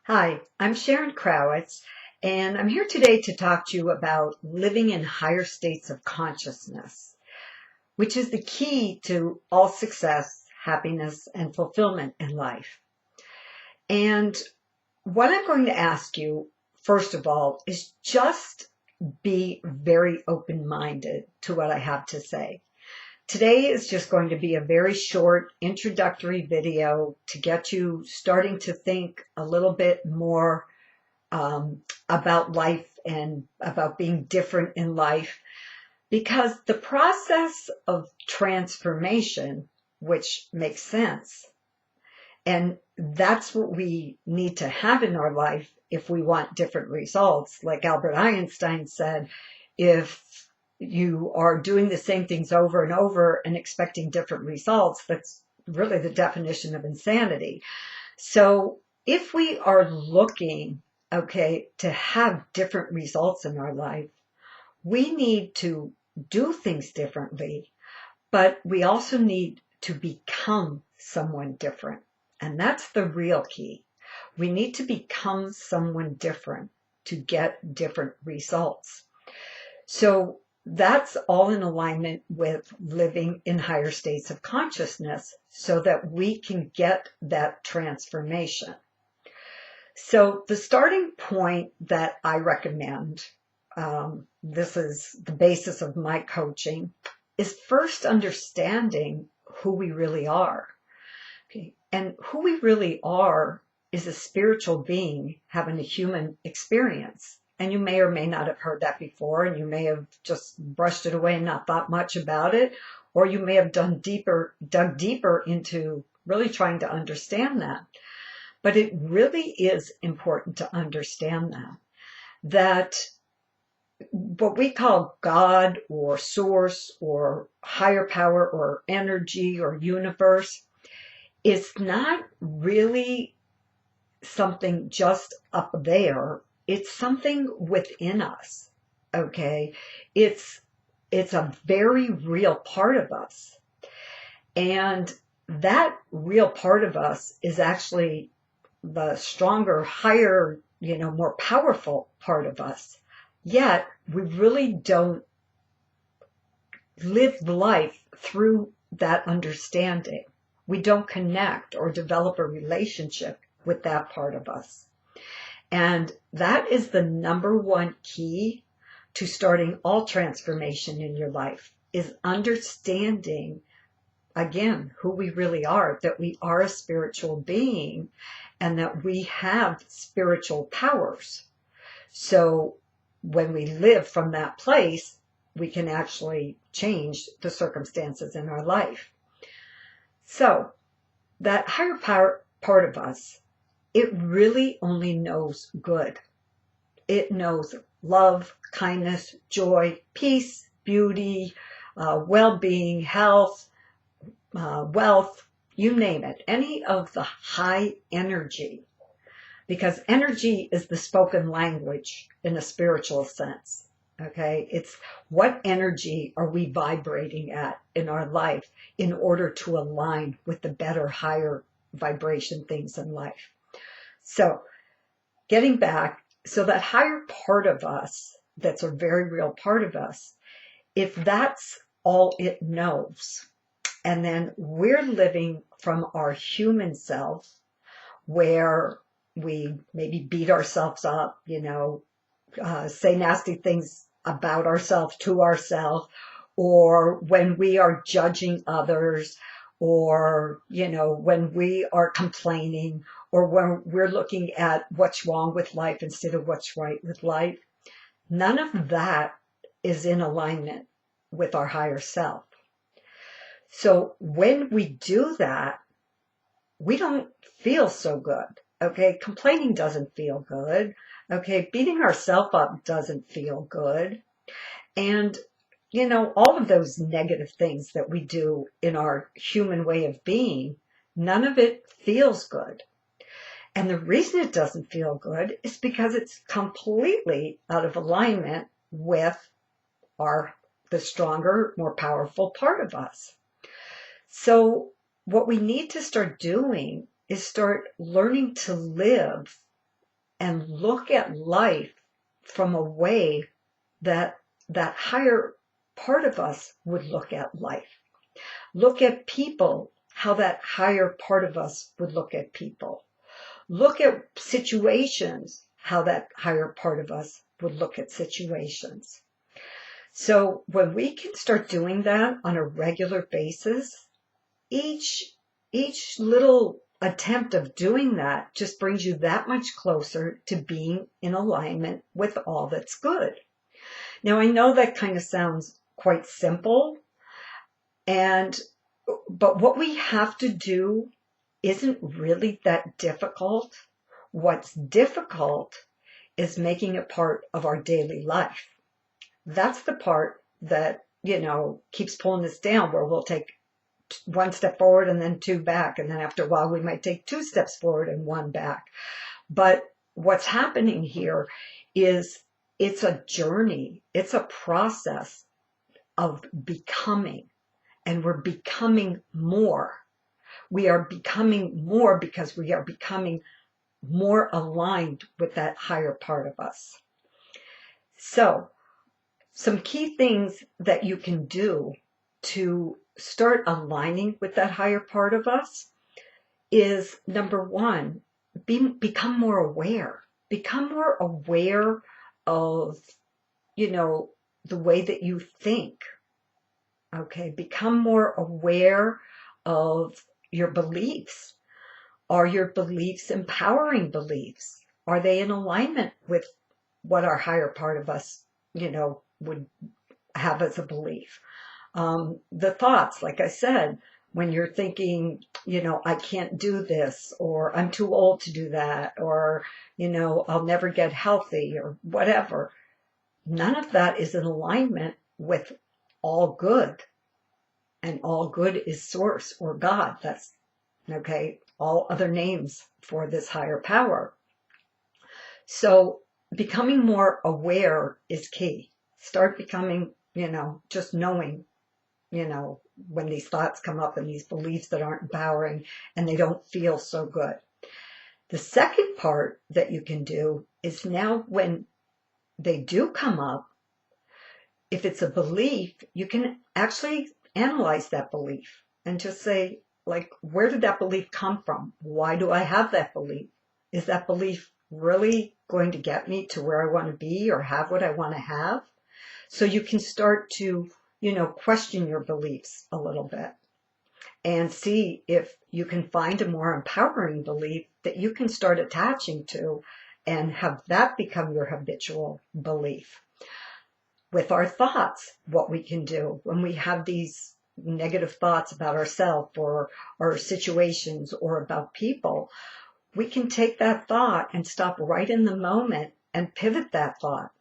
Hi, I'm Sharon Krawitz, and I'm here today to talk to you about living in higher states of consciousness, which is the key to all success, happiness, and fulfillment in life. And what I'm going to ask you, first of all, is just be very open-minded to what I have to say. Today is just going to be a very short introductory video to get you starting to think a little bit more about life and about being different in life, because the process of transformation, which makes sense, and that's what we need to have in our life if we want different results. Like Albert Einstein said, if you are doing the same things over and over and expecting different results, that's really the definition of insanity. So if we are looking, okay, to have different results in our life, we need to do things differently, but we also need to become someone different. And that's the real key. We need to become someone different to get different results. So that's all in alignment with living in higher states of consciousness so that we can get that transformation. So the starting point that I recommend, this is the basis of my coaching, is first understanding who we really are. Okay. And who we really are is a spiritual being having a human experience. And you may or may not have heard that before, and you may have just brushed it away and not thought much about it, or you may have dug deeper into really trying to understand that. But it really is important to understand that what we call God or source or higher power or energy or universe is not really something just up there. It's something within us. Okay. It's a very real part of us. And that real part of us is actually the stronger, higher, more powerful part of us. Yet we really don't live life through that understanding. We don't connect or develop a relationship with that part of us. And that is the number one key to starting all transformation in your life, is understanding, again, who we really are, that we are a spiritual being and that we have spiritual powers. So when we live from that place, we can actually change the circumstances in our life. So that higher power part of us, it really only knows good. It knows love, kindness, joy, peace, beauty, well-being, health, wealth, you name it, any of the high energy, because energy is the spoken language in a spiritual sense. Okay, it's what energy are we vibrating at in our life in order to align with the better, higher vibration things in life. So getting back, so that higher part of us, that's a very real part of us, if that's all it knows, and then we're living from our human self, where we maybe beat ourselves up, say nasty things about ourselves to ourselves, or when we are judging others, or, when we are complaining, or when we're looking at what's wrong with life instead of what's right with life. None of that is in alignment with our higher self. So when we do that, we don't feel so good. Okay, complaining doesn't feel good. Okay, beating ourselves up doesn't feel good. And, all of those negative things that we do in our human way of being, none of it feels good. And the reason it doesn't feel good is because it's completely out of alignment with the stronger, more powerful part of us. So what we need to start doing is start learning to live and look at life from a way that that higher part of us would look at life. Look at people, how that higher part of us would look at people. Look at situations, how that higher part of us would look at situations. So when we can start doing that on a regular basis, each little attempt of doing that just brings you that much closer to being in alignment with all that's good. Now, I know that kind of sounds quite simple, but what we have to do isn't really that difficult. What's difficult is making it part of our daily life. That's the part that, keeps pulling us down, where we'll take one step forward and then two back. And then after a while, we might take two steps forward and one back. But what's happening here is it's a journey. It's a process of becoming, and we're becoming more. We are becoming more because we are becoming more aligned with that higher part of us. So, some key things that you can do to start aligning with that higher part of us is, number one, become more aware. Become more aware of, the way that you think. Okay, become more aware of your beliefs. Are your beliefs empowering beliefs? Are they in alignment with what our higher part of us, would have as a belief? The thoughts, like I said, when you're thinking, I can't do this, or I'm too old to do that, or, I'll never get healthy, or whatever. None of that is in alignment with all good. And all good is source or God. That's, okay, all other names for this higher power. So becoming more aware is key. Start becoming, just knowing, when these thoughts come up and these beliefs that aren't empowering and they don't feel so good. The second part that you can do is, now when they do come up, if it's a belief, you can actually analyze that belief and just say, like, where did that belief come from? Why do I have that belief? Is that belief really going to get me to where I want to be or have what I want to have? So you can start to, question your beliefs a little bit and see if you can find a more empowering belief that you can start attaching to and have that become your habitual belief. With our thoughts, what we can do when we have these negative thoughts about ourselves or our situations or about people, we can take that thought and stop right in the moment and pivot that thought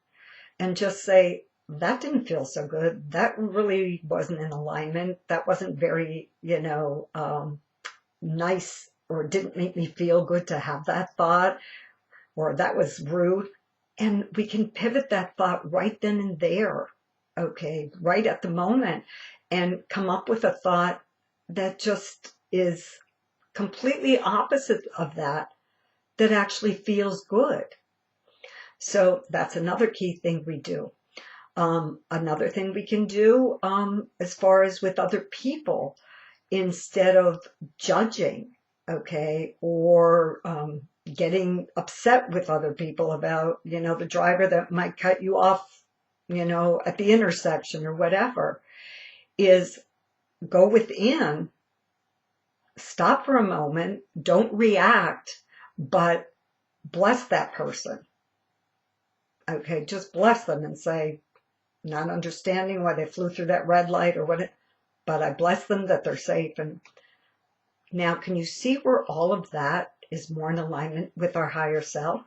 and just say, that didn't feel so good. That really wasn't in alignment. That wasn't very, nice, or didn't make me feel good to have that thought, or that was rude. And we can pivot that thought right then and there, okay, right at the moment, and come up with a thought that just is completely opposite of that actually feels good. So that's another key thing we do. Another thing we can do, as far as with other people, instead of judging, okay, or getting upset with other people about, the driver that might cut you off, at the intersection or whatever, is go within, stop for a moment, don't react, but bless that person. Okay, just bless them and say, not understanding why they flew through that red light or what, but I bless them that they're safe. And now, can you see where all of that is more in alignment with our higher self?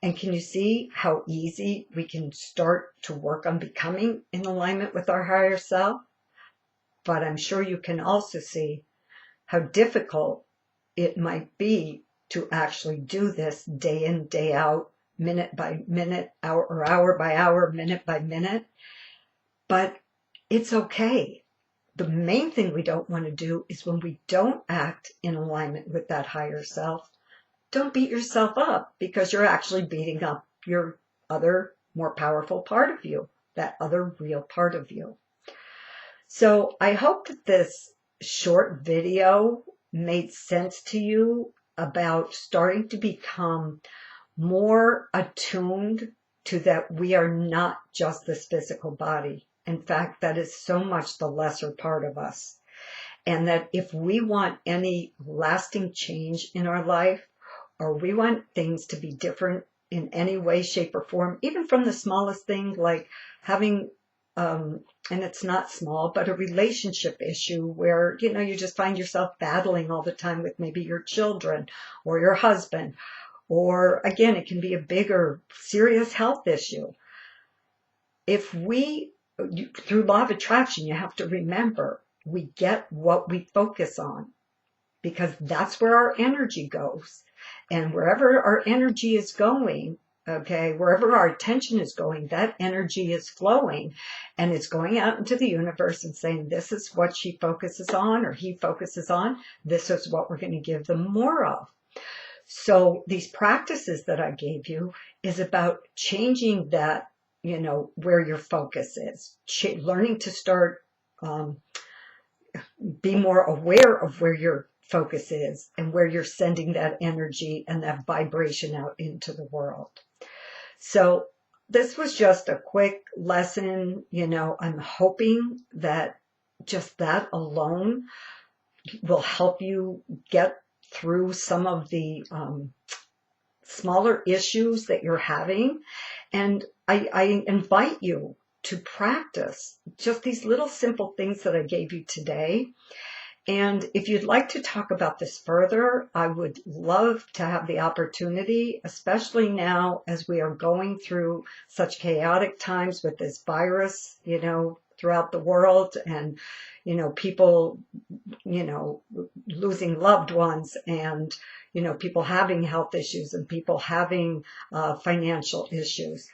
And can you see how easy we can start to work on becoming in alignment with our higher self? But I'm sure you can also see how difficult it might be to actually do this day in, day out, minute by minute, hour by hour, minute by minute. But it's okay. The main thing we don't want to do is when we don't act in alignment with that higher self, don't beat yourself up, because you're actually beating up your other more powerful part of you, that other real part of you. So I hope that this short video made sense to you about starting to become more attuned to that we are not just this physical body. In fact, that is so much the lesser part of us. And that if we want any lasting change in our life, or we want things to be different in any way, shape, or form, even from the smallest thing like having, and it's not small, but a relationship issue where, you just find yourself battling all the time with maybe your children or your husband, or again, it can be a bigger, serious health issue. Through law of attraction, you have to remember, we get what we focus on, because that's where our energy goes. And wherever our energy is going, okay, wherever our attention is going, that energy is flowing, and it's going out into the universe and saying, this is what she focuses on or he focuses on. This is what we're going to give them more of. So these practices that I gave you is about changing that, where your focus is, learning to start, be more aware of where your focus is and where you're sending that energy and that vibration out into the world. So this was just a quick lesson. I'm hoping that just that alone will help you get through some of the smaller issues that you're having. And I invite you to practice just these little simple things that I gave you today. And if you'd like to talk about this further, I would love to have the opportunity, especially now as we are going through such chaotic times with this virus, throughout the world, and, people, losing loved ones, and, people having health issues, and people having financial issues.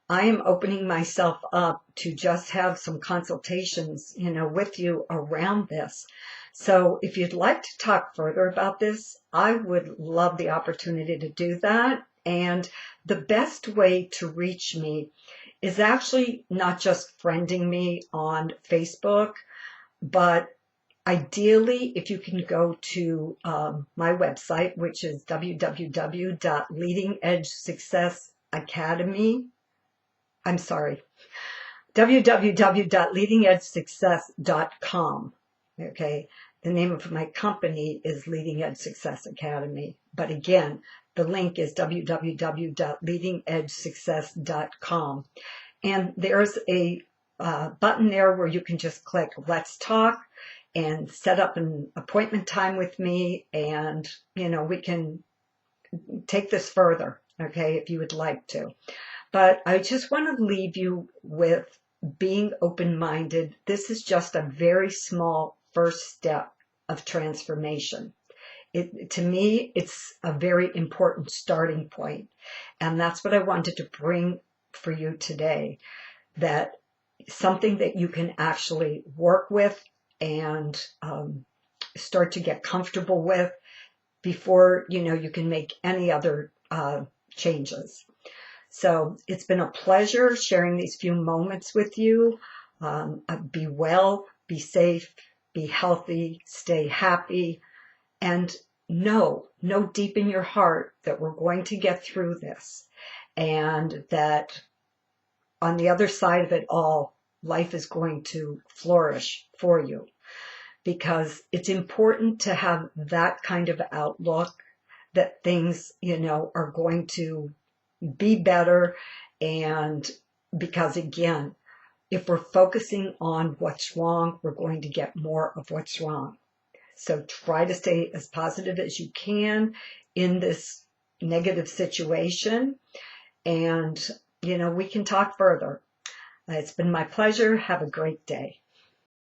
I am opening myself up to just have some consultations, with you around this. So if you'd like to talk further about this, I would love the opportunity to do that. And the best way to reach me is actually not just friending me on Facebook, but ideally, if you can go to my website, which is www.leadingedgesuccess.com. Okay, the name of my company is Leading Edge Success Academy. But again, the link is www.leadingedgesuccess.com. And there's a button there where you can just click Let's Talk and set up an appointment time with me. And, we can take this further, okay, if you would like to. But I just want to leave you with being open-minded. This is just a very small first step of transformation. To me, it's a very important starting point. And that's what I wanted to bring for you today, that something that you can actually work with and start to get comfortable with before, you can make any other changes. So it's been a pleasure sharing these few moments with you. Be well, be safe, be healthy, stay happy, and know deep in your heart that we're going to get through this, and that on the other side of it all, life is going to flourish for you, because it's important to have that kind of outlook, that things, are going to be better. And because again, if we're focusing on what's wrong, we're going to get more of what's wrong. So try to stay as positive as you can in this negative situation. And, we can talk further. It's been my pleasure. Have a great day.